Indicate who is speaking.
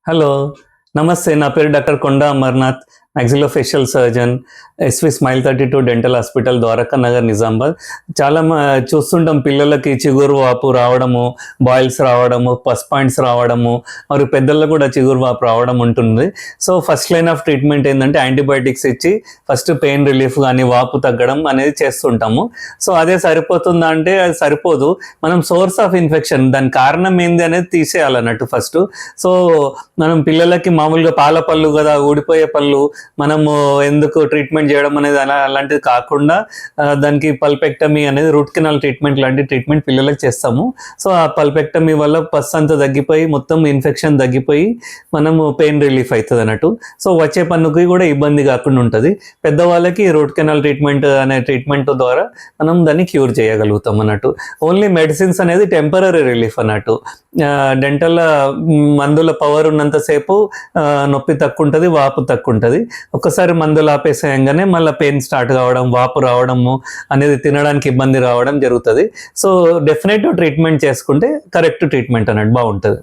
Speaker 1: Hello. నమస్తే. నా పేరు doctor Konda Amarnath, maxillofacial surgeon, SV smile 32 dental hospital, Dwaraka Nagar, Nizamabad. చాలా చూస్తుంటాం పిల్లలకి చిగురు వాపు రావడము, బాయిల్స్ రావడము, పస్ పాయింట్స్ రావడము, మరి పెద్దల్లో కూడా చిగురు వాపు రావడం ఉంటుంది. So first line of treatment ఏంటంటే యాంటీబయాటిక్స్ ఇచ్చి ఫస్ట్ పెయిన్ రిలీఫ్ కానీ వాపు తగ్గడం అనేది చేస్తుంటాము. సో అదే సరిపోతుందా అంటే అది సరిపోదు. మనం సోర్స్ ఆఫ్ ఇన్ఫెక్షన్, దాని కారణం ఏంది అనేది తీసేయాలన్నట్టు ఫస్ట్. సో మనం పిల్లలకి మామూలుగా పాల పళ్ళు కదా, ఊడిపోయే పళ్ళు, మనము ఎందుకు ట్రీట్మెంట్ చేయడం అనేది అలాంటిది కాకుండా దానికి పల్పెక్టమీ అనేది రూట్ కెనాల్ ట్రీట్మెంట్ లాంటి ట్రీట్మెంట్ పిల్లలకు చేస్తాము. సో ఆ పల్పెక్టమీ వల్ల పస్ అంతా తగ్గిపోయి మొత్తం ఇన్ఫెక్షన్ తగ్గిపోయి మనము పెయిన్ రిలీఫ్ అవుతుంది అన్నట్టు. సో వచ్చే పన్నుకి కూడా ఇబ్బంది కాకుండా ఉంటుంది. పెద్దవాళ్ళకి రూట్ కెనాల్ ట్రీట్మెంట్ అనే ట్రీట్మెంట్ ద్వారా మనం దాన్ని క్యూర్ చేయగలుగుతాం అన్నట్టు. ఓన్లీ మెడిసిన్స్ అనేది టెంపరీ రిలీఫ్ అన్నట్టు. డెంటల్ మందుల పవర్ ఉన్నంతసేపు నొప్పి తక్కువ ఉంటుంది, వాపు తక్కువ ఉంటుంది. ఒక్కసారి మందులు ఆపేసేయంగానే మళ్ళీ పెయిన్ స్టార్ట్ కావడం, వాపు రావడము అనేది, తినడానికి ఇబ్బంది రావడం జరుగుతుంది. సో డెఫినెట్ ట్రీట్మెంట్ చేసుకుంటే కరెక్ట్ ట్రీట్మెంట్ అన్నట్టు బాగుంటుంది.